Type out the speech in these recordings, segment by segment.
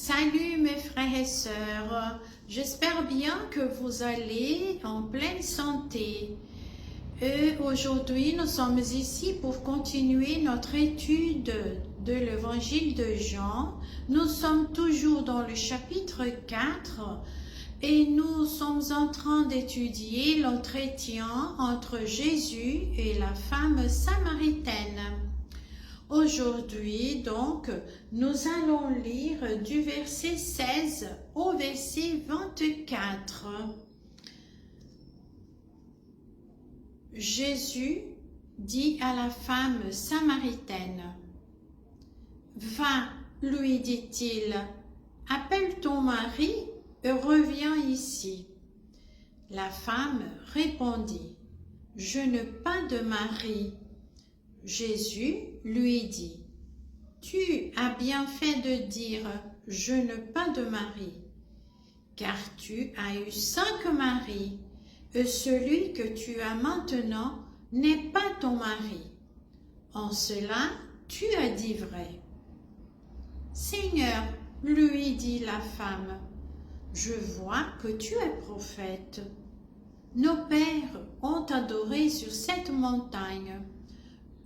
Salut mes frères et sœurs, j'espère bien que vous allez en pleine santé. Aujourd'hui, nous sommes ici pour continuer notre étude de l'évangile de Jean. Nous sommes toujours dans le chapitre 4 et nous sommes en train d'étudier l'entretien entre Jésus et la femme samaritaine. Aujourd'hui, donc, nous allons lire du verset 16 au verset 24. Jésus dit à la femme samaritaine, « Va, lui dit-il, appelle ton mari et reviens ici. » La femme répondit, « Je n'ai pas de mari. » Jésus lui dit, « Tu as bien fait de dire, je n'ai pas de mari, car tu as eu 5 maris, et celui que tu as maintenant n'est pas ton mari. En cela, tu as dit vrai. » « Seigneur, lui dit la femme, je vois que tu es prophète. Nos pères ont adoré sur cette montagne.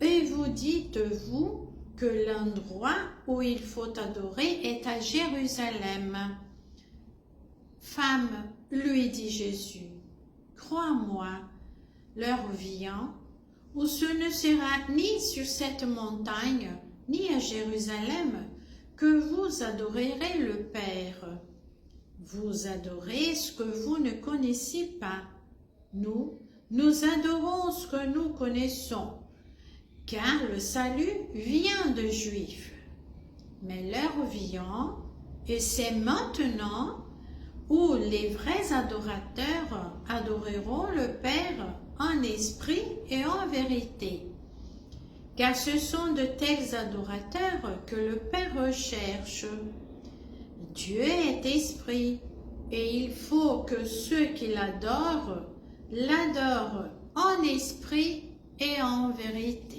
Et vous dites, vous, que l'endroit où il faut adorer est à Jérusalem. Femme, lui dit Jésus, crois-moi, l'heure vient où ce ne sera ni sur cette montagne, ni à Jérusalem, que vous adorerez le Père. Vous adorez ce que vous ne connaissez pas. Nous adorons ce que nous connaissons. Car le salut vient de Juifs. Mais l'heure vient, et c'est maintenant, où les vrais adorateurs adoreront le Père en esprit et en vérité. Car ce sont de tels adorateurs que le Père recherche. Dieu est esprit, et il faut que ceux qui l'adorent en esprit et en vérité.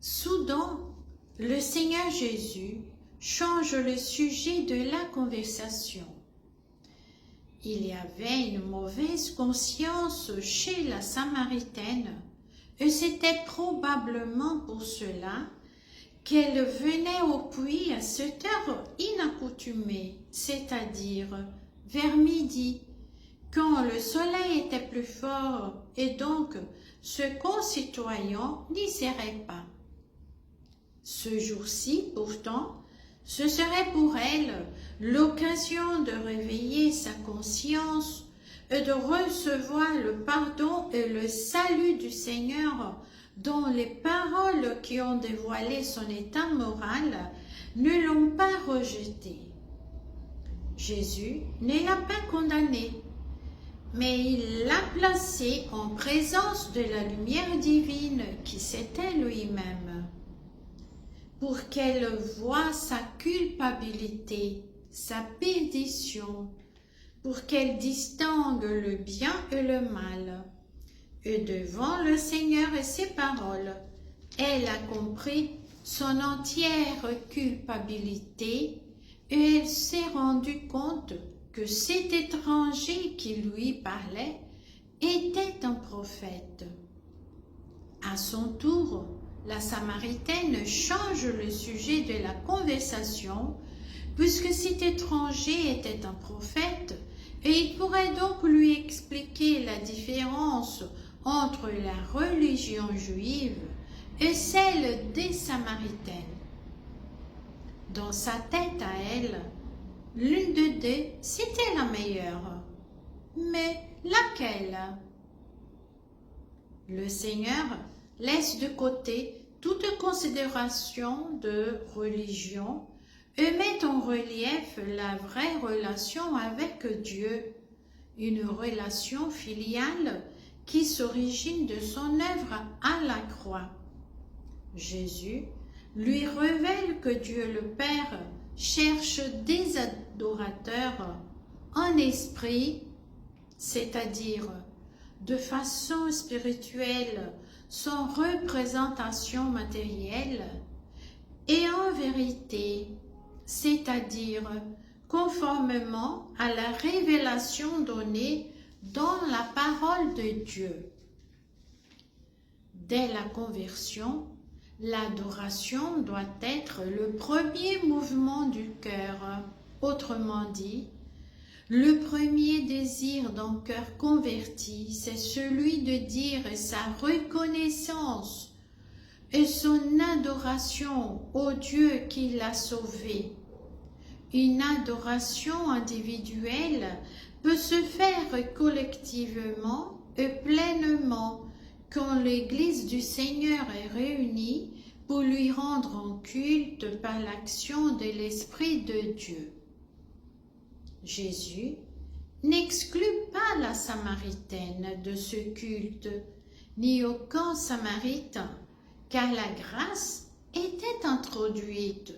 Soudain, le Seigneur Jésus change le sujet de la conversation. Il y avait une mauvaise conscience chez la Samaritaine, et c'était probablement pour cela qu'elle venait au puits à cette heure inaccoutumée, c'est-à-dire vers midi, quand le soleil était plus fort et donc ce concitoyen n'y serait pas. Ce jour-ci, pourtant, ce serait pour elle l'occasion de réveiller sa conscience et de recevoir le pardon et le salut du Seigneur dont les paroles qui ont dévoilé son état moral ne l'ont pas rejeté. Jésus ne l'a pas condamnée, mais il l'a placée en présence de la lumière divine qui c'était lui-même, pour qu'elle voie sa culpabilité, sa perdition, pour qu'elle distingue le bien et le mal. Et devant le Seigneur et ses paroles, elle a compris son entière culpabilité et elle s'est rendue compte que cet étranger qui lui parlait était un prophète. À son tour, la Samaritaine change le sujet de la conversation, puisque cet étranger était un prophète, et il pourrait donc lui expliquer la différence entre la religion juive et celle des Samaritaines. Dans sa tête à elle, l'une de deux, c'était la meilleure. Mais laquelle? Le Seigneur laisse de côté toute considération de religion et met en relief la vraie relation avec Dieu, une relation filiale qui s'origine de son œuvre à la croix. Jésus lui révèle que Dieu le Père cherche des adorateurs en esprit, c'est-à-dire de façon spirituelle, sans représentation matérielle, et en vérité, c'est-à-dire conformément à la révélation donnée dans la parole de Dieu. Dès la conversion, l'adoration doit être le premier mouvement du cœur. Autrement dit, le premier désir d'un cœur converti, c'est celui de dire sa reconnaissance et son adoration au Dieu qui l'a sauvé. Une adoration individuelle peut se faire collectivement et pleinement quand l'Église du Seigneur est réunie pour lui rendre un culte par l'action de l'Esprit de Dieu. Jésus n'exclut pas la Samaritaine de ce culte, ni aucun Samaritain, car la grâce était introduite,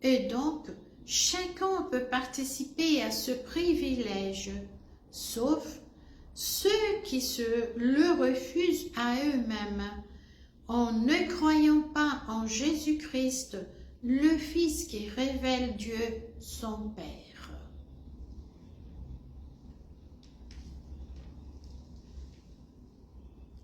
et donc chacun peut participer à ce privilège, sauf ceux qui se le refusent à eux-mêmes, en ne croyant pas en Jésus-Christ, le Fils qui révèle Dieu son Père.